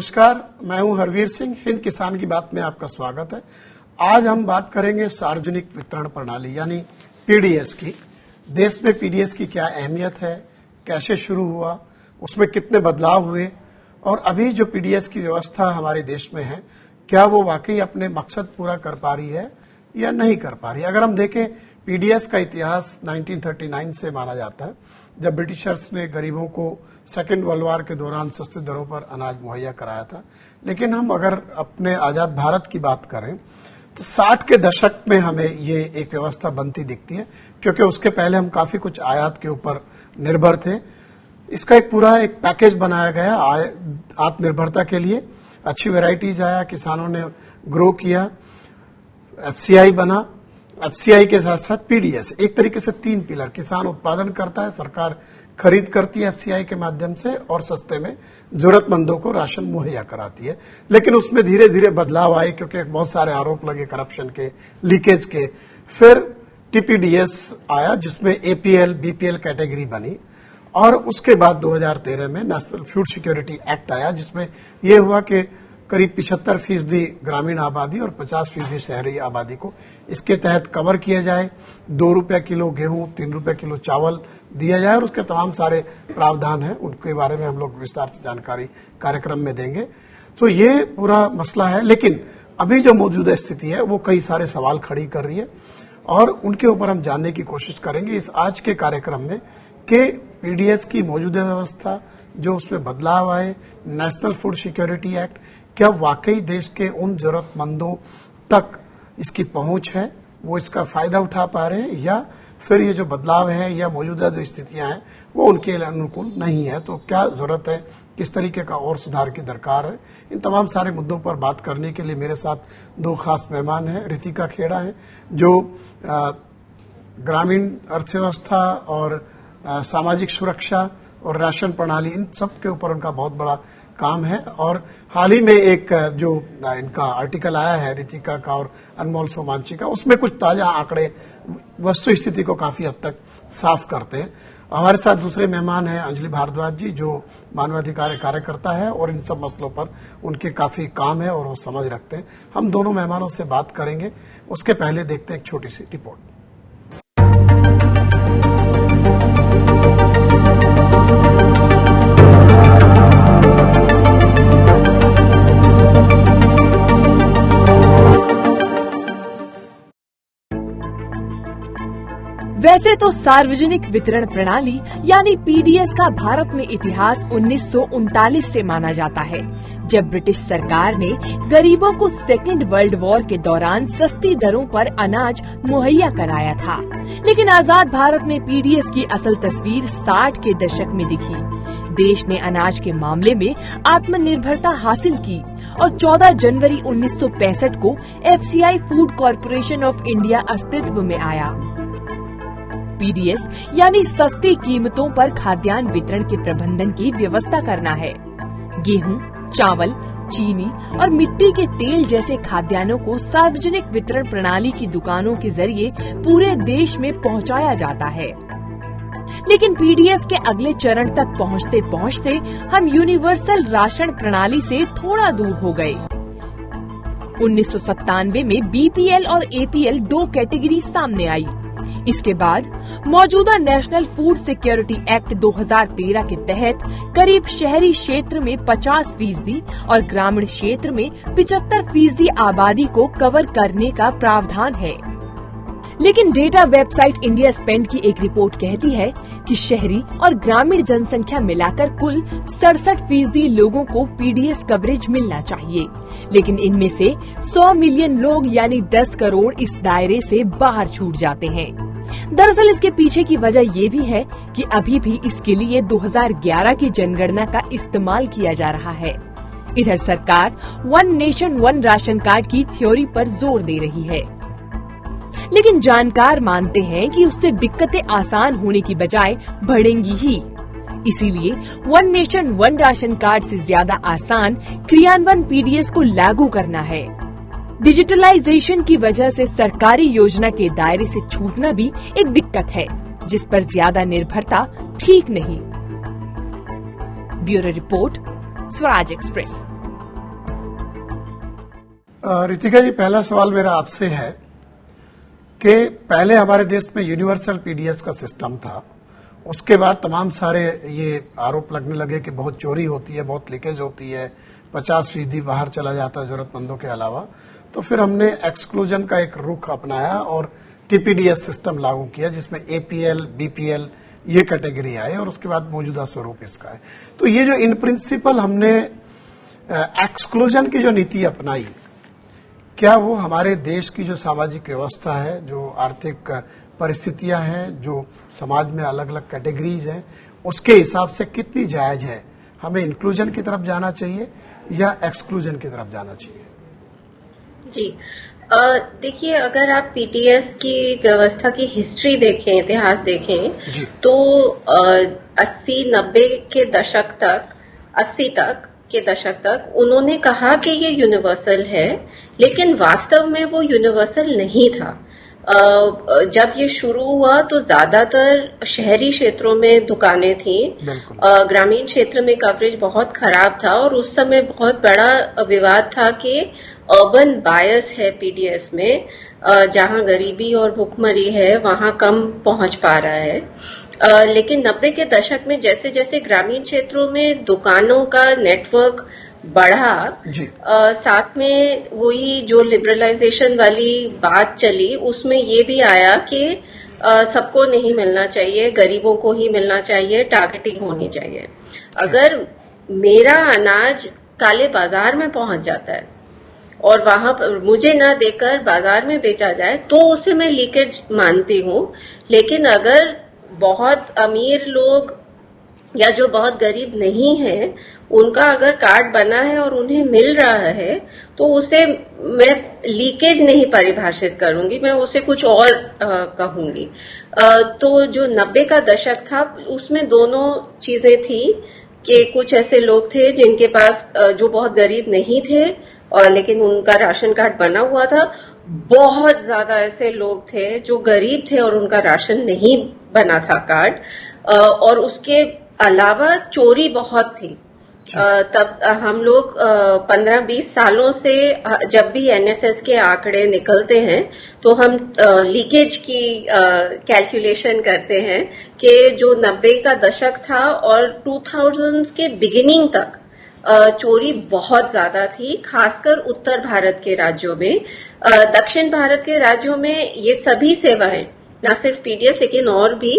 नमस्कार, मैं हूं हरवीर सिंह। हिंद किसान की बात में आपका स्वागत है। आज हम बात करेंगे सार्वजनिक वितरण प्रणाली यानी पीडीएस की। देश में पीडीएस की क्या अहमियत है, कैसे शुरू हुआ, उसमें कितने बदलाव हुए और अभी जो पीडीएस की व्यवस्था हमारे देश में है, क्या वो वाकई अपने मकसद पूरा कर पा रही है या नहीं कर पा रही है। अगर हम देखें, पीडीएस का इतिहास 1939 से माना जाता है, जब ब्रिटिशर्स ने गरीबों को सेकेंड वर्ल्ड वॉर के दौरान सस्ते दरों पर अनाज मुहैया कराया था। लेकिन हम अगर अपने आजाद भारत की बात करें तो 60 के दशक में हमें ये एक व्यवस्था बनती दिखती है, क्योंकि उसके पहले हम काफी कुछ आयात के ऊपर निर्भर थे। इसका एक पूरा पैकेज बनाया गया आत्मनिर्भरता के लिए। अच्छी वेराइटीज आया, किसानों ने ग्रो किया, एफसीआई बना। एफसीआई के साथ साथ पीडीएस, एक तरीके से 3 पिलर। किसान उत्पादन करता है, सरकार खरीद करती है एफसीआई के माध्यम से और सस्ते में जरूरतमंदों को राशन मुहैया कराती है। लेकिन उसमें धीरे धीरे बदलाव आए, क्योंकि बहुत सारे आरोप लगे करप्शन के, लीकेज के। फिर टीपीडीएस आया, जिसमें एपीएल बीपीएल कैटेगरी बनी और उसके बाद 2013 में नेशनल फूड सिक्योरिटी एक्ट आया, जिसमें यह हुआ कि करीब 75% ग्रामीण आबादी और 50% शहरी आबादी को इसके तहत कवर किया जाए। 2 रुपये किलो गेहूं, 3 रुपये किलो चावल दिया जाए और उसके तमाम सारे प्रावधान हैं, उनके बारे में हम लोग विस्तार से जानकारी कार्यक्रम में देंगे। तो ये पूरा मसला है। लेकिन अभी जो मौजूदा स्थिति है वो कई सारे सवाल खड़ी कर रही है और उनके ऊपर हम जानने की कोशिश करेंगे इस आज के कार्यक्रम में कि पीडीएस की मौजूदा व्यवस्था, जो उसमें बदलाव आए, नेशनल फूड सिक्योरिटी एक्ट, क्या वाकई देश के उन जरूरतमंदों तक इसकी पहुंच है, वो इसका फायदा उठा पा रहे हैं, या फिर ये जो बदलाव है या मौजूदा जो स्थितियां हैं वो उनके लिए अनुकूल नहीं है। तो क्या जरूरत है, किस तरीके का और सुधार की दरकार है। इन तमाम सारे मुद्दों पर बात करने के लिए मेरे साथ 2 खास मेहमान हैं। रितिका खेड़ा है, जो ग्रामीण अर्थव्यवस्था और सामाजिक सुरक्षा और राशन प्रणाली, इन सब के ऊपर उनका बहुत बड़ा काम है। और हाल ही में एक जो इनका आर्टिकल आया है रितिका का और अनमोल सोमांची का, उसमें कुछ ताजा आंकड़े वस्तु स्थिति को काफी हद तक साफ करते हैं। हमारे साथ दूसरे मेहमान हैं अंजलि भारद्वाज जी, जो मानवाधिकार कार्यकर्ता है और इन सब मसलों पर उनके काफी काम है और वो समझ रखते हैं। हम दोनों मेहमानों से बात करेंगे, उसके पहले देखते हैं एक छोटी सी रिपोर्ट। वैसे तो सार्वजनिक वितरण प्रणाली यानी पीडीएस का भारत में इतिहास 1939 से माना जाता है, जब ब्रिटिश सरकार ने गरीबों को सेकेंड वर्ल्ड वॉर के दौरान सस्ती दरों पर अनाज मुहैया कराया था। लेकिन आजाद भारत में पीडीएस की असल तस्वीर 60 के दशक में दिखी। देश ने अनाज के मामले में आत्मनिर्भरता हासिल की और 14 जनवरी 1965 को FCI food corporation of India अस्तित्व में आया। पीडीएस यानी सस्ती कीमतों पर खाद्यान्न वितरण के प्रबंधन की व्यवस्था करना है। गेहूं, चावल, चीनी और मिट्टी के तेल जैसे खाद्यान्नों को सार्वजनिक वितरण प्रणाली की दुकानों के जरिए पूरे देश में पहुंचाया जाता है। लेकिन पीडीएस के अगले चरण तक पहुंचते पहुंचते हम यूनिवर्सल राशन प्रणाली से थोड़ा दूर हो गए। 1997 में बीपीएल और एपीएल 2 कैटेगरी सामने आई। इसके बाद मौजूदा नेशनल फूड सिक्योरिटी एक्ट 2013 के तहत करीब शहरी क्षेत्र में 50% और ग्रामीण क्षेत्र में 75% आबादी को कवर करने का प्रावधान है। लेकिन डेटा वेबसाइट इंडिया स्पेंड की एक रिपोर्ट कहती है कि शहरी और ग्रामीण जनसंख्या मिलाकर कुल 67% लोगों को पीडीएस कवरेज मिलना चाहिए। लेकिन इनमें से 100 मिलियन लोग यानी 10 करोड़ इस दायरे से बाहर छूट जाते हैं। दरअसल इसके पीछे की वजह ये भी है कि अभी भी इसके लिए 2011 की जनगणना का इस्तेमाल किया जा रहा है। इधर सरकार 1 नेशन 1 राशन कार्ड की थ्योरी पर जोर दे रही है, लेकिन जानकार मानते हैं कि उससे दिक्कतें आसान होने की बजाय बढ़ेंगी ही। इसीलिए 1 नेशन 1 राशन कार्ड से ज्यादा आसान क्रियान्वयन पीडीएस को लागू करना है। डिजिटलाइजेशन की वजह से सरकारी योजना के दायरे से छूटना भी एक दिक्कत है, जिस पर ज्यादा निर्भरता ठीक नहीं। Bureau report, Swaraj express. Ritika ji, पहला सवाल मेरा आपसे है कि पहले हमारे देश में यूनिवर्सल पीडीएस का सिस्टम था, उसके बाद तमाम सारे ये आरोप लगने लगे कि बहुत चोरी होती है, बहुत लीकेज होती है, 50% बाहर चला जाता है जरूरतमंदों के अलावा। तो फिर हमने एक्सक्लूजन का एक रुख अपनाया और टीपीडीएस सिस्टम लागू किया, जिसमें एपीएल, बीपीएल ये कैटेगरी आए और उसके बाद मौजूदा स्वरूप इसका है। तो ये जो इन प्रिंसिपल हमने एक्सक्लूजन की जो नीति अपनाई, क्या वो हमारे देश की जो सामाजिक व्यवस्था है, जो आर्थिक परिस्थितियां हैं, जो समाज में अलग अलग कैटेगरीज हैं, उसके हिसाब से कितनी जायज है? हमें इंक्लूजन की तरफ जाना चाहिए या एक्सक्लूजन की तरफ जाना चाहिए? जी, देखिए, अगर आप पीडीएस की व्यवस्था की हिस्ट्री देखें, इतिहास देखें, तो 80-90 के दशक तक, 80 तक के दशक तक उन्होंने कहा कि ये यूनिवर्सल है, लेकिन वास्तव में वो यूनिवर्सल नहीं था। जब ये शुरू हुआ तो ज्यादातर शहरी क्षेत्रों में दुकानें थी, ग्रामीण क्षेत्र में कवरेज बहुत खराब था और उस समय बहुत बड़ा विवाद था कि अर्बन बायस है पीडीएस में, जहां गरीबी और भुखमरी है वहां कम पहुंच पा रहा है। लेकिन 90 के दशक में जैसे जैसे ग्रामीण क्षेत्रों में दुकानों का नेटवर्क बढ़ा, साथ में वही जो लिबरलाइजेशन वाली बात चली, उसमें ये भी आया कि सबको नहीं मिलना चाहिए, गरीबों को ही मिलना चाहिए, टारगेटिंग होनी चाहिए। अगर मेरा अनाज काले बाजार में पहुंच जाता है और वहां पर मुझे ना देकर बाजार में बेचा जाए तो उसे मैं लीकेज मानती हूं। लेकिन अगर बहुत अमीर लोग या जो बहुत गरीब नहीं है, उनका अगर कार्ड बना है और उन्हें मिल रहा है, तो उसे मैं लीकेज नहीं परिभाषित करूंगी, मैं उसे कुछ और कहूंगी। तो जो 90 का दशक था, उसमें दोनों चीजें थी कि कुछ ऐसे लोग थे जिनके पास, जो बहुत गरीब नहीं थे और लेकिन उनका राशन कार्ड बना हुआ था। बहुत ज्यादा ऐसे लोग थे जो गरीब थे और उनका राशन नहीं बना था कार्ड, और उसके अलावा चोरी बहुत थी। तब हम लोग 15-20 सालों से जब भी एनएसएस के आंकड़े निकलते हैं तो हम लीकेज की कैलकुलेशन करते हैं कि जो 90 का दशक था और 2000s के बिगिनिंग तक चोरी बहुत ज्यादा थी, खासकर उत्तर भारत के राज्यों में। दक्षिण भारत के राज्यों में ये सभी सेवाएं, न सिर्फ पीडीएस लेकिन और भी,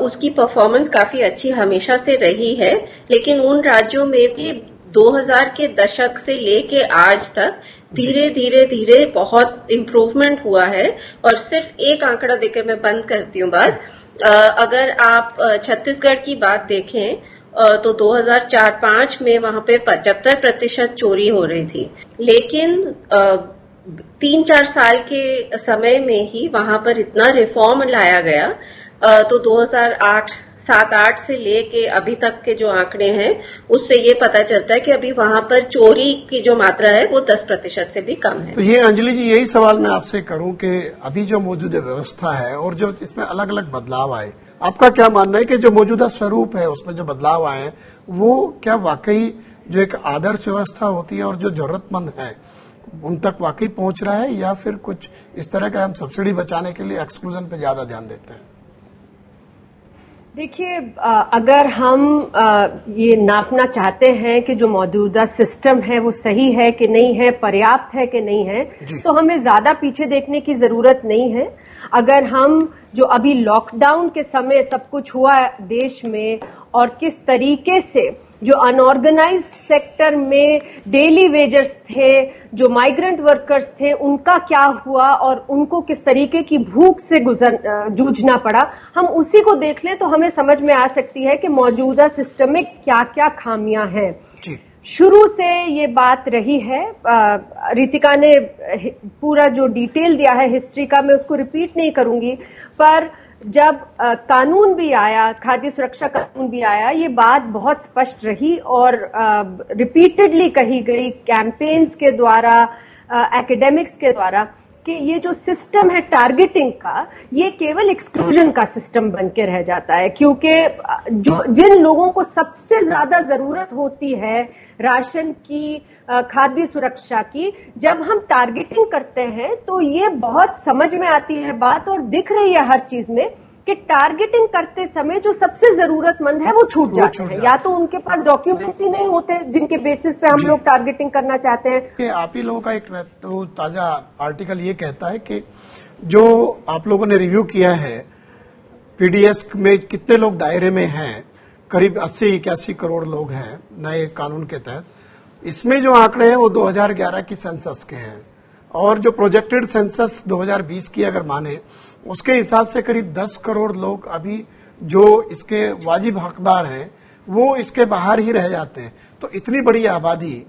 उसकी परफॉर्मेंस काफी अच्छी हमेशा से रही है। लेकिन उन राज्यों में भी 2000 के दशक से लेके आज तक धीरे धीरे धीरे बहुत इम्प्रूवमेंट हुआ है। और सिर्फ एक आंकड़ा देकर मैं बंद करती हूँ बात। अगर आप छत्तीसगढ़ की बात देखें तो 2004-05 में वहां पे 75% चोरी हो रही थी, लेकिन 3-4 साल के समय में ही वहां पर इतना रिफॉर्म लाया गया। तो 2007-8 से लेके अभी तक के जो आंकड़े हैं, उससे ये पता चलता है कि अभी वहां पर चोरी की जो मात्रा है वो 10% से भी कम है। तो ये अंजलि जी, यही सवाल मैं आपसे करूं कि अभी जो मौजूदा व्यवस्था है और जो इसमें अलग अलग बदलाव आए, आपका क्या मानना है कि जो मौजूदा स्वरूप है उसमें जो बदलाव आए हैं, वो क्या वाकई जो एक आदर्श व्यवस्था होती है और जो जरूरतमंद है उन तक वाकई पहुंच रहा है, या फिर कुछ इस तरह का हम सब्सिडी बचाने के लिए एक्सक्लूजन पे ज्यादा ध्यान देते हैं? देखिए, अगर हम ये नापना चाहते हैं कि जो मौजूदा सिस्टम है वो सही है कि नहीं है, पर्याप्त है कि नहीं है, तो हमें ज्यादा पीछे देखने की जरूरत नहीं है। अगर हम जो अभी लॉकडाउन के समय सब कुछ हुआ देश में और किस तरीके से जो अनऑर्गेनाइज्ड सेक्टर में डेली वेजर्स थे, जो माइग्रेंट वर्कर्स थे, उनका क्या हुआ और उनको किस तरीके की भूख से जूझना पड़ा, हम उसी को देख लें तो हमें समझ में आ सकती है कि मौजूदा सिस्टम में क्या क्या खामियां हैं। शुरू से ये बात रही है, रितिका ने पूरा जो डिटेल दिया है हिस्ट्री का, मैं उसको रिपीट नहीं करूंगी, पर जब कानून भी आया, खाद्य सुरक्षा कानून भी आया, ये बात बहुत स्पष्ट रही और रिपीटेडली कही गई कैंपेन्स के द्वारा, एकेडमिक्स के द्वारा, कि ये जो सिस्टम है टारगेटिंग का, ये केवल एक्सक्लूजन का सिस्टम बन के रह जाता है, क्योंकि जिन लोगों को सबसे ज्यादा जरूरत होती है राशन की, खाद्य सुरक्षा की, जब हम टारगेटिंग करते हैं तो ये बहुत समझ में आती है बात और दिख रही है हर चीज में कि टारगेटिंग करते समय जो सबसे जरूरतमंद है वो छूट जाते हैं, या तो उनके पास डॉक्यूमेंट्स ही नहीं होते जिनके बेसिस पे हम लोग टारगेटिंग करना चाहते हैं। आप ही लोगों का एक तो ताजा आर्टिकल ये कहता है कि जो आप लोगों ने रिव्यू किया है पीडीएस में कितने लोग दायरे में हैं, करीब 80-81 करोड़ लोग हैं नए कानून के तहत। इसमें जो आंकड़े हैं वो 2011 की सेंसस के हैं, और जो प्रोजेक्टेड सेंसस 2020 की अगर माने उसके हिसाब से करीब 10 करोड़ लोग अभी जो इसके वाजिब हकदार हैं वो इसके बाहर ही रह जाते हैं। तो इतनी बड़ी आबादी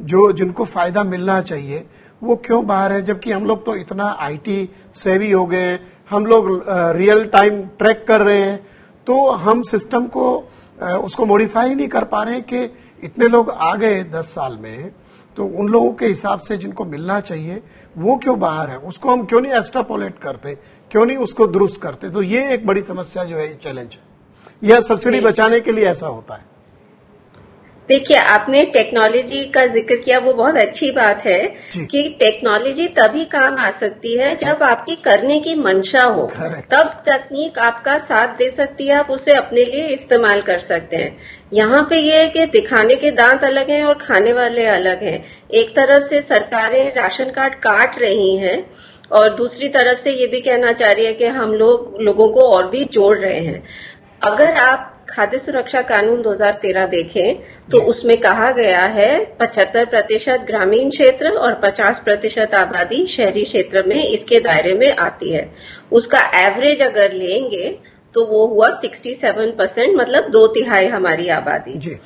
जो जिनको फायदा मिलना चाहिए वो क्यों बाहर है, जबकि हम लोग तो इतना आईटी सेवी हो गए हैं, हम लोग रियल टाइम ट्रैक कर रहे हैं, तो हम सिस्टम को उसको मॉडिफाई नहीं कर पा रहे हैं कि इतने लोग आ गए 10 साल में, तो उन लोगों के हिसाब से जिनको मिलना चाहिए वो क्यों बाहर है, उसको हम क्यों नहीं एक्स्ट्रापोलेट करते, क्यों नहीं उसको दुरुस्त करते। तो ये एक बड़ी समस्या जो है, चैलेंज है। यह सब्सिडी बचाने के लिए ऐसा होता है। देखिए, आपने टेक्नोलॉजी का जिक्र किया, वो बहुत अच्छी बात है कि टेक्नोलॉजी तभी काम आ सकती है जब आपकी करने की मंशा हो, तब तकनीक आपका साथ दे सकती है, आप उसे अपने लिए इस्तेमाल कर सकते हैं। यहाँ पे ये है कि दिखाने के दांत अलग हैं और खाने वाले अलग हैं। एक तरफ से सरकारें राशन कार्ड काट रही हैं और दूसरी तरफ से ये भी कहना चाह रही है कि हम लोगों को और भी जोड़ रहे हैं। अगर आप खाद्य सुरक्षा कानून 2013 देखें तो उसमें कहा गया है 75% ग्रामीण क्षेत्र और 50% आबादी शहरी क्षेत्र में इसके दायरे में आती है। उसका एवरेज अगर लेंगे तो वो हुआ 67%, मतलब 2/3 हमारी आबादी। जी।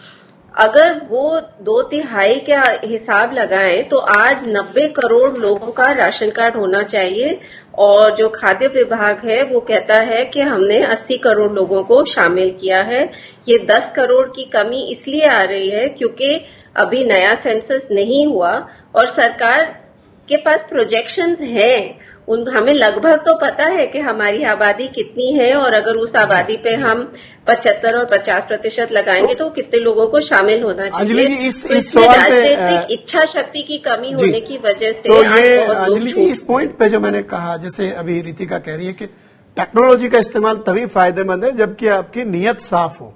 अगर वो 2/3 का हिसाब लगाएं तो आज 90 करोड़ लोगों का राशन कार्ड होना चाहिए, और जो खाद्य विभाग है वो कहता है कि हमने 80 करोड़ लोगों को शामिल किया है। ये 10 करोड़ की कमी इसलिए आ रही है क्योंकि अभी नया सेंसस नहीं हुआ और सरकार के पास प्रोजेक्शंस हैं। हमें लगभग तो पता है कि हमारी आबादी कितनी है, और अगर उस आबादी पे हम 75 और 50% लगाएंगे तो कितने लोगों को शामिल होना चाहिए। तो इसमें राजनीतिक इच्छा शक्ति की कमी होने की वजह से तो ये इस पॉइंट पे जो मैंने कहा, जैसे अभी रितिका कह रही है कि टेक्नोलॉजी का इस्तेमाल तभी फायदेमंद है जबकि आपकी नीयत साफ हो।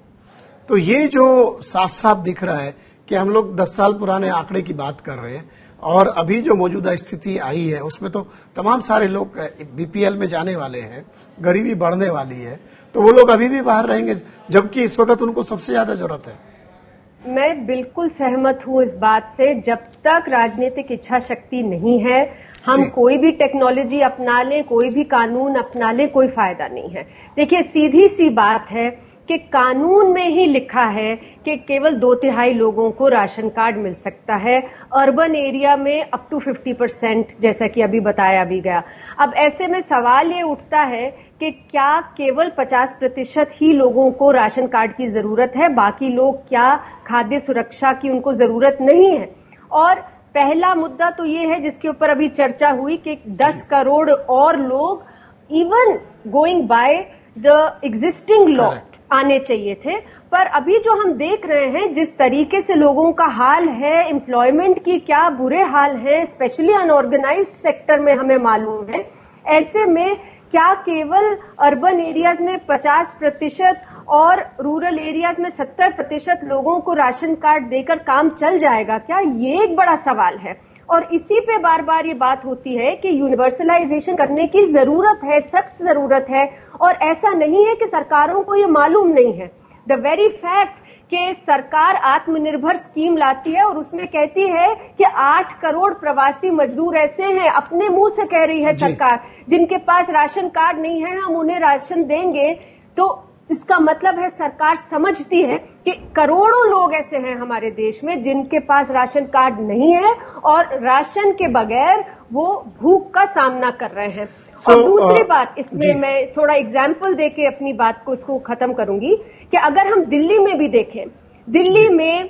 तो ये जो साफ साफ दिख रहा है कि हम लोग 10 साल पुराने आंकड़े की बात कर रहे हैं, और अभी जो मौजूदा स्थिति आई है उसमें तो तमाम सारे लोग बीपीएल में जाने वाले हैं, गरीबी बढ़ने वाली है, तो वो लोग अभी भी बाहर रहेंगे जबकि इस वक्त उनको सबसे ज्यादा जरूरत है। मैं बिल्कुल सहमत हूं इस बात से। जब तक राजनीतिक इच्छा शक्ति नहीं है, हम कोई भी टेक्नोलॉजी अपना लें, कोई भी कानून अपना लें, कोई फायदा नहीं है। देखिए, सीधी सी बात है कि कानून में ही लिखा है कि केवल 2/3 लोगों को राशन कार्ड मिल सकता है, अर्बन एरिया में अप टू 50%, जैसा कि अभी बताया भी गया। अब ऐसे में सवाल ये उठता है कि क्या केवल 50% ही लोगों को राशन कार्ड की जरूरत है, बाकी लोग क्या खाद्य सुरक्षा की उनको जरूरत नहीं है? और पहला मुद्दा तो ये है जिसके ऊपर अभी चर्चा हुई कि 10 करोड़ और लोग even going by the existing law आने चाहिए थे। पर अभी जो हम देख रहे हैं जिस तरीके से लोगों का हाल है, एम्प्लॉयमेंट की क्या बुरे हाल है, स्पेशली अनऑर्गेनाइज्ड सेक्टर में हमें मालूम है, ऐसे में क्या केवल अर्बन एरियाज में 50% और रूरल एरियाज में 70% लोगों को राशन कार्ड देकर काम चल जाएगा क्या? ये एक बड़ा सवाल है। और इसी पे बार बार ये बात होती है कि यूनिवर्सलाइजेशन करने की जरूरत है, सख्त जरूरत है, और ऐसा नहीं है कि सरकारों को ये मालूम नहीं है। द वेरी फैक्ट कि सरकार आत्मनिर्भर स्कीम लाती है और उसमें कहती है कि 8 करोड़ प्रवासी मजदूर ऐसे हैं, अपने मुंह से कह रही है सरकार, जिनके पास राशन कार्ड नहीं है, हम उन्हें राशन देंगे। तो इसका मतलब है सरकार समझती है कि करोड़ों लोग ऐसे हैं हमारे देश में जिनके पास राशन कार्ड नहीं है और राशन के बगैर वो भूख का सामना कर रहे हैं। और दूसरी बात, इसमें मैं थोड़ा एग्जाम्पल देके अपनी बात को इसको खत्म करूंगी कि अगर हम दिल्ली में भी देखें, दिल्ली में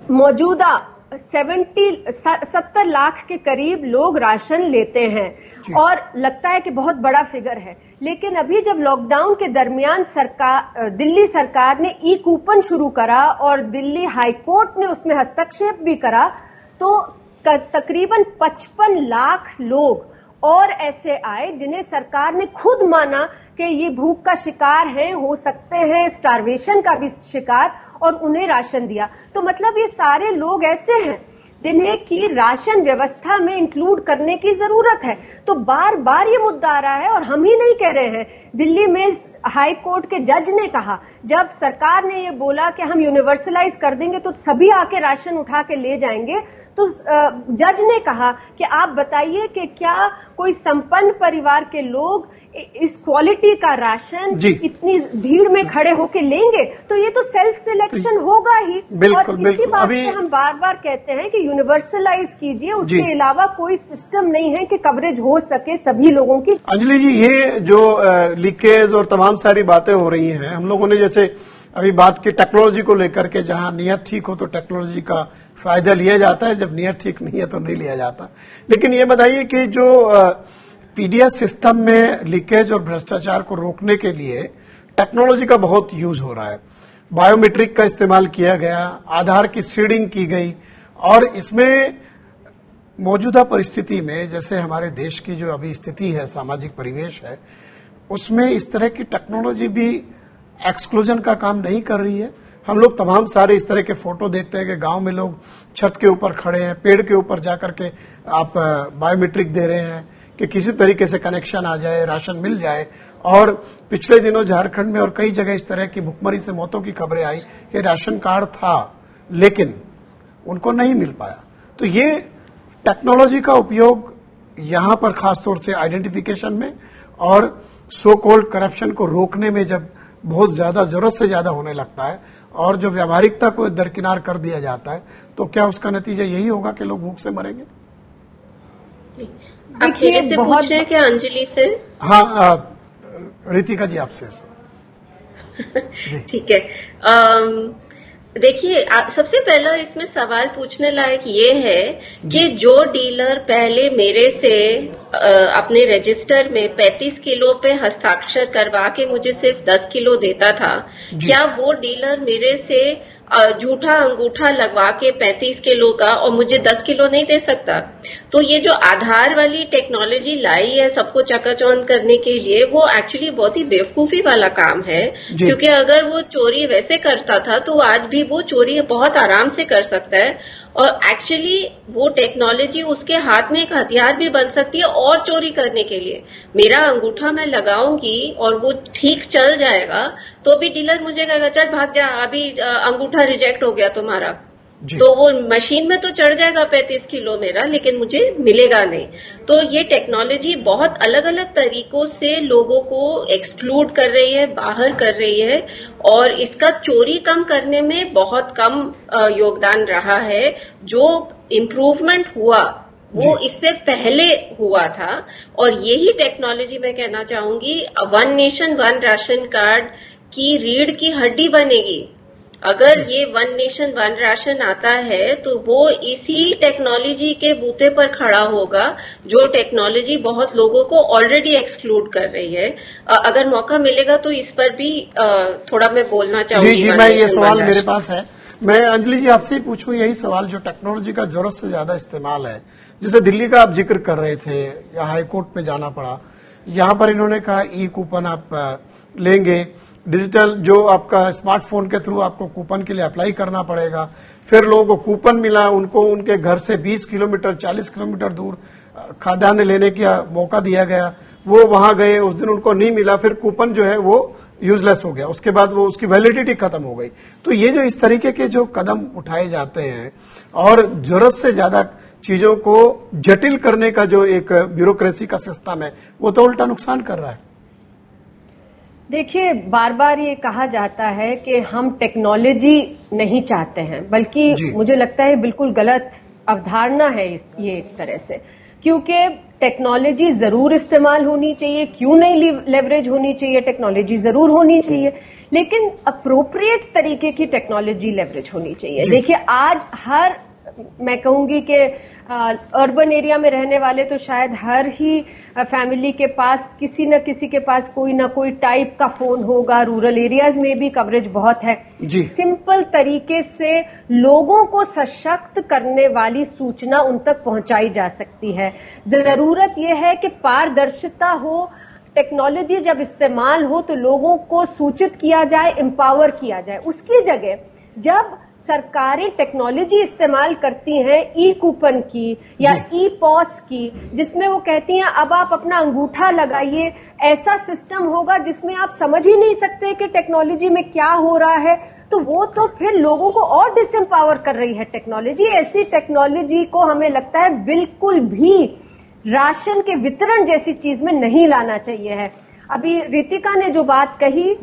मौजूदा 70 लाख के करीब लोग राशन लेते हैं और लगता है कि बहुत बड़ा फिगर है, लेकिन अभी जब लॉकडाउन के दरमियान दिल्ली सरकार ने ई कूपन शुरू करा और दिल्ली हाई कोर्ट ने उसमें हस्तक्षेप भी करा, तो तकरीबन 55 लाख लोग और ऐसे आए जिन्हें सरकार ने खुद माना कि ये भूख का शिकार हैं, हो सकते हैं स्टारवेशन का भी शिकार, और उन्हें राशन दिया। तो मतलब ये सारे लोग ऐसे हैं जिन्हें की राशन व्यवस्था में इंक्लूड करने की जरूरत है। तो बार बार ये मुद्दा आ रहा है और हम ही नहीं कह रहे हैं, दिल्ली में हाई कोर्ट के जज ने कहा, जब सरकार ने ये बोला कि हम यूनिवर्सलाइज कर देंगे तो सभी आके राशन उठा के ले जाएंगे, तो जज ने कहा कि आप बताइए कि क्या कोई संपन्न परिवार के लोग इस क्वालिटी का राशन इतनी भीड़ में खड़े होके लेंगे? तो ये तो सेल्फ सिलेक्शन होगा ही। और इसी बात पे हम बार बार कहते हैं कि यूनिवर्सलाइज कीजिए, उसके अलावा कोई सिस्टम नहीं है कि कवरेज हो सके सभी लोगों की। अंजलि जी, ये जो लीकेज और तमाम सारी बातें हो रही हैं, हम लोगों ने जैसे अभी बात की टेक्नोलॉजी को लेकर के, जहां नियत ठीक हो तो टेक्नोलॉजी का फायदा लिया जाता है, जब नियत ठीक नहीं है तो नहीं लिया जाता। लेकिन ये बताइए कि जो पीडीएस सिस्टम में लीकेज और भ्रष्टाचार को रोकने के लिए टेक्नोलॉजी का बहुत यूज हो रहा है, बायोमेट्रिक का इस्तेमाल किया गया, आधार की सीडिंग की गई, और इसमें मौजूदा परिस्थिति में जैसे हमारे देश की जो अभी स्थिति है, सामाजिक परिवेश है, उसमें इस तरह की टेक्नोलॉजी भी एक्सक्लूजन का काम नहीं कर रही है। हम लोग तमाम सारे इस तरह के फोटो देखते हैं कि गांव में लोग छत के ऊपर खड़े हैं, पेड़ के ऊपर जाकर के आप बायोमेट्रिक दे रहे हैं कि किसी तरीके से कनेक्शन आ जाए, राशन मिल जाए। और पिछले दिनों झारखंड में और कई जगह इस तरह की भुखमरी से मौतों की खबरें आई कि राशन कार्ड था लेकिन उनको नहीं मिल पाया। तो ये टेक्नोलॉजी का उपयोग यहां पर खासतौर से आइडेंटिफिकेशन में और सो कॉल्ड करप्शन को रोकने में जब बहुत ज्यादा, जरूरत से ज्यादा होने लगता है और जो व्यावहारिकता को दरकिनार कर दिया जाता है, तो क्या उसका नतीजा यही होगा कि लोग भूख से मरेंगे? आप मेरे से पूछ रहे हैं क्या अंजलि से? हाँ, रितिका जी आपसे। ठीक है। देखिए, सबसे पहला इसमें सवाल पूछने लायक ये है कि जो डीलर पहले मेरे से अपने रजिस्टर में 35 किलो पे हस्ताक्षर करवा के मुझे सिर्फ 10 किलो देता था, क्या वो डीलर मेरे से झूठा अंगूठा लगवा के 35 किलो का और मुझे 10 किलो नहीं दे सकता? तो ये जो आधार वाली टेक्नोलॉजी लाई है सबको चकाचौंध करने के लिए, वो एक्चुअली बहुत ही बेवकूफी वाला काम है, क्योंकि अगर वो चोरी वैसे करता था तो आज भी वो चोरी बहुत आराम से कर सकता है, और एक्चुअली वो टेक्नोलॉजी उसके हाथ में एक हथियार भी बन सकती है और चोरी करने के लिए। मेरा अंगूठा मैं लगाऊंगी और वो ठीक चल जाएगा तो भी डीलर मुझे कहेगा चल भाग जा, अभी अंगूठा रिजेक्ट हो गया तुम्हारा, तो वो मशीन में तो चढ़ जाएगा 35 किलो मेरा, लेकिन मुझे मिलेगा नहीं। तो ये टेक्नोलॉजी बहुत अलग अलग तरीकों से लोगों को एक्सक्लूड कर रही है, बाहर कर रही है, और इसका चोरी कम करने में बहुत कम योगदान रहा है। जो इम्प्रूवमेंट हुआ वो इससे पहले हुआ था, और यही टेक्नोलॉजी मैं कहना चाहूंगी one nation one ration card की रीढ़ की हड्डी बनेगी। अगर ये वन नेशन वन राशन आता है तो वो इसी टेक्नोलॉजी के बूते पर खड़ा होगा, जो टेक्नोलॉजी बहुत लोगों को ऑलरेडी एक्सक्लूड कर रही है। अगर मौका मिलेगा तो इस पर भी थोड़ा मैं बोलना चाहूंगी। जी, मैं ये सवाल मेरे पास है, मैं अंजलि जी आपसे ही पूछूं यही सवाल, जो टेक्नोलॉजी का जरूरत से ज्यादा इस्तेमाल है, जैसे दिल्ली का आप जिक्र कर रहे थे, या हाई कोर्ट में जाना पड़ा, यहां पर इन्होंने कहा ई कूपन आप लेंगे, डिजिटल जो आपका स्मार्टफोन के थ्रू आपको कूपन के लिए अप्लाई करना पड़ेगा, फिर लोगों को कूपन मिला, उनको उनके घर से 20 किलोमीटर 40 किलोमीटर दूर खाद्यान्न लेने का मौका दिया गया, वो वहां गए, उस दिन उनको नहीं मिला, फिर कूपन जो है वो यूजलेस हो गया, उसके बाद वो उसकी वैलिडिटी खत्म हो गई। तो ये जो इस तरीके के जो कदम उठाए जाते हैं और जरूरत से ज्यादा चीजों को जटिल करने का जो एक ब्यूरोक्रेसी का सिस्टम है, वो तो उल्टा नुकसान कर रहा है। देखिए, बार बार ये कहा जाता है कि हम टेक्नोलॉजी नहीं चाहते हैं, बल्कि मुझे लगता है बिल्कुल गलत अवधारणा है ये एक तरह से, क्योंकि टेक्नोलॉजी जरूर इस्तेमाल होनी चाहिए, क्यों नहीं लेवरेज होनी चाहिए, टेक्नोलॉजी जरूर होनी चाहिए, लेकिन अप्रोप्रिएट तरीके की टेक्नोलॉजी लेवरेज होनी चाहिए। देखिए, आज हर मैं कहूंगी कि अर्बन एरिया में रहने वाले तो शायद हर ही फैमिली के पास किसी न किसी के पास कोई ना कोई टाइप का फोन होगा। रूरल एरियाज में भी कवरेज बहुत है जी। सिंपल तरीके से लोगों को सशक्त करने वाली सूचना उन तक पहुंचाई जा सकती है। जरूरत यह है कि पारदर्शिता हो, टेक्नोलॉजी जब इस्तेमाल हो तो लोगों को सूचित किया जाए, एम्पावर किया जाए। उसकी जगह जब सरकारें टेक्नोलॉजी इस्तेमाल करती हैं ई कूपन की या ई पॉस की, जिसमें वो कहती हैं अब आप अपना अंगूठा लगाइए, ऐसा सिस्टम होगा जिसमें आप समझ ही नहीं सकते कि टेक्नोलॉजी में क्या हो रहा है, तो वो तो फिर लोगों को और डिसएम्पावर कर रही है टेक्नोलॉजी। ऐसी टेक्नोलॉजी को हमें लगता है बिल्कुल भी राशन के वितरण जैसी चीज में नहीं लाना चाहिए है। अभी रितिका ने जो बात कही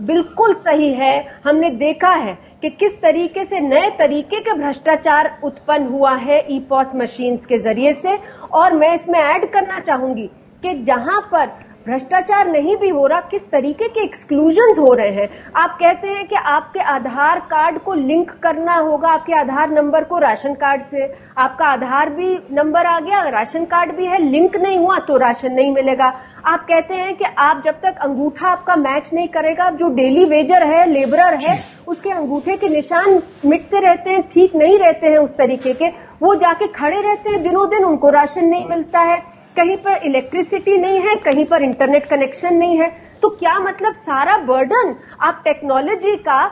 बिल्कुल सही है। हमने देखा है कि किस तरीके से नए तरीके के भ्रष्टाचार उत्पन्न हुआ है ई पॉस मशीन्स के जरिए से। और मैं इसमें ऐड करना चाहूंगी कि जहां पर भ्रष्टाचार नहीं भी हो रहा, किस तरीके के एक्सक्लूजन्स हो रहे हैं। आप कहते हैं कि आपके आधार कार्ड को लिंक करना होगा, आपके आधार नंबर को राशन कार्ड से। आपका आधार भी नंबर आ गया, राशन कार्ड भी है, लिंक नहीं हुआ तो राशन नहीं मिलेगा। आप कहते हैं कि आप जब तक अंगूठा आपका मैच नहीं करेगा, जो डेली वेजर है, लेबरर है, उसके अंगूठे के निशान मिटते रहते हैं, ठीक नहीं रहते हैं उस तरीके के, वो जाके खड़े रहते हैं दिनों दिन, उनको राशन नहीं मिलता है। कहीं पर इलेक्ट्रिसिटी नहीं है, कहीं पर इंटरनेट कनेक्शन नहीं है, तो क्या मतलब सारा बर्डन आप टेक्नोलॉजी का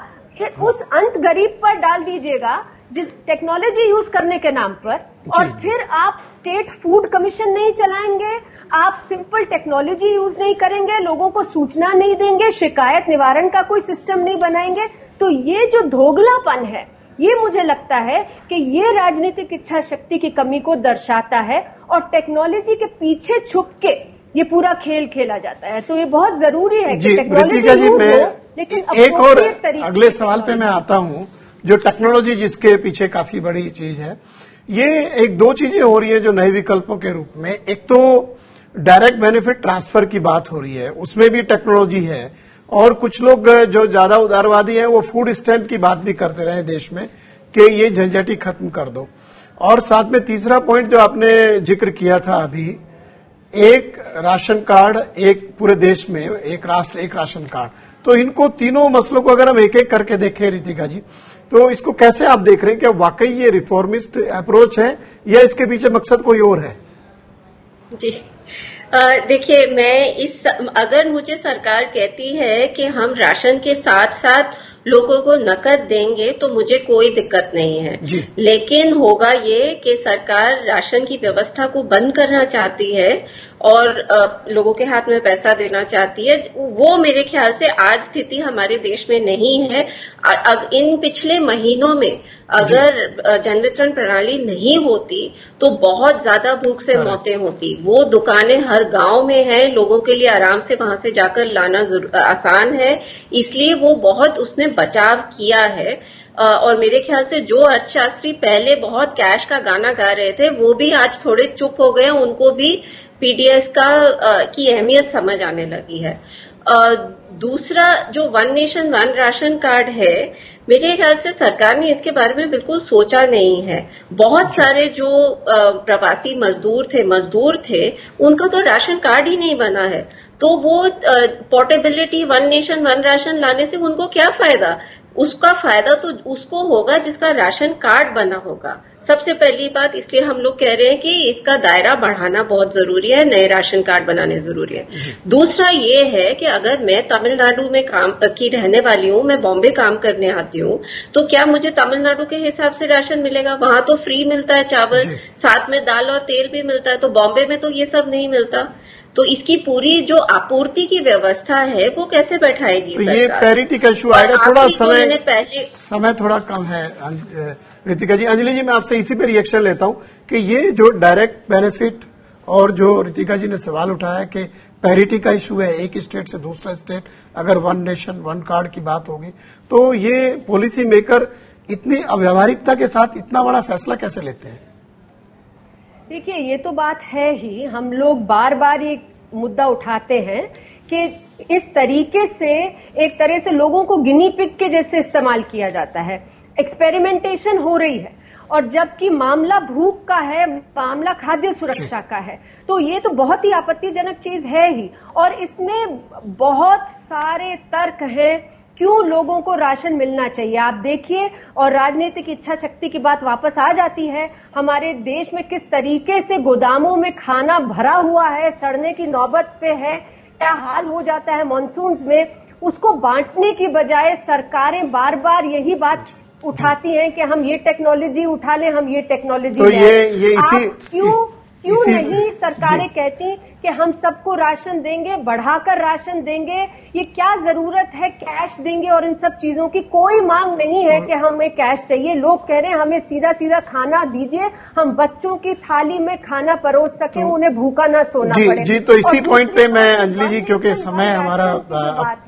उस अंत गरीब पर डाल दीजिएगा जिस टेक्नोलॉजी यूज करने के नाम पर, और फिर आप स्टेट फूड कमीशन नहीं चलाएंगे, आप सिंपल टेक्नोलॉजी यूज नहीं करेंगे, लोगों को सूचना नहीं देंगे, शिकायत निवारण का कोई सिस्टम नहीं बनाएंगे। तो ये जो दोगलापन है, ये मुझे लगता है कि ये राजनीतिक इच्छा शक्ति की कमी को दर्शाता है और टेक्नोलॉजी के पीछे छुप के ये पूरा खेल खेला जाता है। तो ये बहुत जरूरी है कि टेक्नोलॉजी यूज हो, लेकिन एक और अगले सवाल पे मैं आता हूं, जो टेक्नोलॉजी जिसके पीछे काफी बड़ी चीज है, ये एक दो चीजें हो रही है जो नए विकल्पों के रूप में। एक तो डायरेक्ट बेनिफिट ट्रांसफर की बात हो रही है, उसमें भी टेक्नोलॉजी है, और कुछ लोग जो ज्यादा उदारवादी हैं वो फूड स्टैम्प की बात भी करते रहे देश में कि ये झंझटी खत्म कर दो। और साथ में तीसरा पॉइंट जो आपने जिक्र किया था अभी, एक राशन कार्ड, एक पूरे देश में एक राष्ट्र एक राशन कार्ड, तो इनको तीनों मसलों को अगर हम एक एक करके देखें रितिका जी, तो इसको कैसे आप देख रहे हैं? क्या वाकई ये रिफॉर्मिस्ट अप्रोच है या इसके पीछे मकसद कोई और है? जी देखिए, मैं अगर मुझे सरकार कहती है कि हम राशन के साथ साथ लोगों को नकद देंगे तो मुझे कोई दिक्कत नहीं है, लेकिन होगा ये कि सरकार राशन की व्यवस्था को बंद करना चाहती है और लोगों के हाथ में पैसा देना चाहती है। वो मेरे ख्याल से आज स्थिति हमारे देश में नहीं है। इन पिछले महीनों में अगर जन वितरण प्रणाली नहीं होती तो बहुत ज्यादा भूख से मौतें होती। वो दुकानें हर गांव में हैं, लोगों के लिए आराम से वहां से जाकर लाना आसान है, इसलिए वो बहुत उसने बचाव किया है। और मेरे ख्याल से जो अर्थशास्त्री पहले बहुत कैश का गाना गा रहे थे वो भी आज थोड़े चुप हो गए, उनको भी पीडीएस की अहमियत समझ आने लगी है। दूसरा जो one nation one ration card है, मेरे ख्याल से सरकार ने इसके बारे में बिल्कुल सोचा नहीं है। बहुत सारे जो प्रवासी मजदूर थे उनका तो राशन कार्ड ही नहीं बना है, तो वो portability one nation one ration लाने से उनको क्या फायदा? उसका फायदा तो उसको होगा जिसका राशन कार्ड बना होगा। सबसे पहली बात, इसलिए हम लोग कह रहे हैं कि इसका दायरा बढ़ाना बहुत जरूरी है, नए राशन कार्ड बनाने जरूरी है। दूसरा ये है कि अगर मैं तमिलनाडु में काम की रहने वाली हूँ, मैं बॉम्बे काम करने आती हूँ, तो क्या मुझे तमिलनाडु के हिसाब से राशन मिलेगा? वहां तो फ्री मिलता है चावल, साथ में दाल और तेल भी मिलता है, तो बॉम्बे में तो ये सब नहीं मिलता। तो इसकी पूरी जो आपूर्ति की व्यवस्था है वो कैसे बैठाएगी सरकार? ये पैरिटी का इशू आएगा। थोड़ा समय थोड़ा कम है रितिका जी। अंजलि जी, मैं आपसे इसी पे रिएक्शन लेता हूं कि ये जो डायरेक्ट बेनिफिट और जो रितिका जी ने सवाल उठाया कि पैरिटी का इशू है, एक स्टेट से दूसरा स्टेट अगर वन नेशन वन कार्ड की बात होगी, तो ये पॉलिसी मेकर इतनी अव्यावहारिकता के साथ इतना बड़ा फैसला कैसे लेते हैं? देखिए, ये तो बात है ही, हम लोग बार बार ये मुद्दा उठाते हैं कि इस तरीके से एक तरह से लोगों को गिनी पिग के जैसे इस्तेमाल किया जाता है, एक्सपेरिमेंटेशन हो रही है। और जबकि मामला भूख का है, मामला खाद्य सुरक्षा का है, तो ये तो बहुत ही आपत्तिजनक चीज है ही। और इसमें बहुत सारे तर्क हैं क्यों लोगों को राशन मिलना चाहिए। आप देखिए, और राजनीतिक इच्छा शक्ति की बात वापस आ जाती है। हमारे देश में किस तरीके से गोदामों में खाना भरा हुआ है, सड़ने की नौबत पे है, क्या हाल हो जाता है मॉनसून्स में। उसको बांटने की बजाय सरकारें बार बार यही बात उठाती हैं कि हम ये टेक्नोलॉजी उठा लें, हम ये टेक्नोलॉजी तो ये क्यों नहीं सरकारें कहती कि हम सबको राशन देंगे, बढ़ाकर राशन देंगे। ये क्या जरूरत है कैश देंगे और इन सब चीजों की कोई मांग नहीं है कि हमें कैश चाहिए। लोग कह रहे हैं हमें सीधा सीधा खाना दीजिए, हम बच्चों की थाली में खाना परोस सकें, उन्हें भूखा ना सोना पड़े। जी, तो इसी पॉइंट पे मैं अंजलि जी, क्योंकि समय हमारा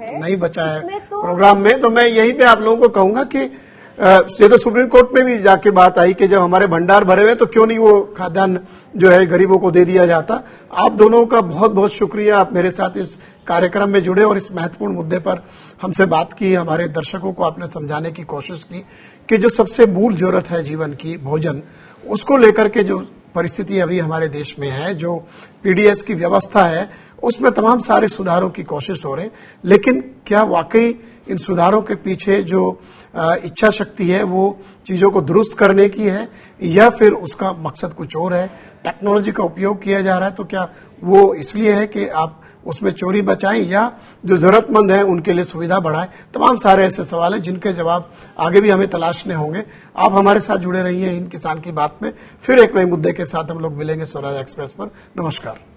नहीं बचा है प्रोग्राम में, तो मैं यहीं पे आप लोगों को कहूंगा कि ये तो सुप्रीम कोर्ट में भी जाके बात आई कि जब हमारे भंडार भरे हुए तो क्यों नहीं वो खाद्यान्न जो है गरीबों को दे दिया जाता। आप दोनों का बहुत बहुत शुक्रिया, आप मेरे साथ इस कार्यक्रम में जुड़े और इस महत्वपूर्ण मुद्दे पर हमसे बात की। हमारे दर्शकों को आपने समझाने की कोशिश की कि जो सबसे मूल जरूरत है जीवन की, भोजन, उसको लेकर के जो परिस्थिति अभी हमारे देश में है, जो पीडीएस की व्यवस्था है, उसमें तमाम सारे सुधारों की कोशिश हो रहे, लेकिन क्या वाकई इन सुधारों के पीछे जो इच्छा शक्ति है वो चीजों को दुरुस्त करने की है या फिर उसका मकसद कुछ और है। टेक्नोलॉजी का उपयोग किया जा रहा है तो क्या वो इसलिए है कि आप उसमें चोरी बचाएं या जो जरूरतमंद है उनके लिए सुविधा बढ़ाएं। तमाम सारे ऐसे सवाल हैं जिनके जवाब आगे भी हमें तलाशने होंगे। आप हमारे साथ जुड़े रहिए हिंद किसान की बात में। फिर एक नए मुद्दे के साथ हम लोग मिलेंगे स्वराज एक्सप्रेस पर। नमस्कार।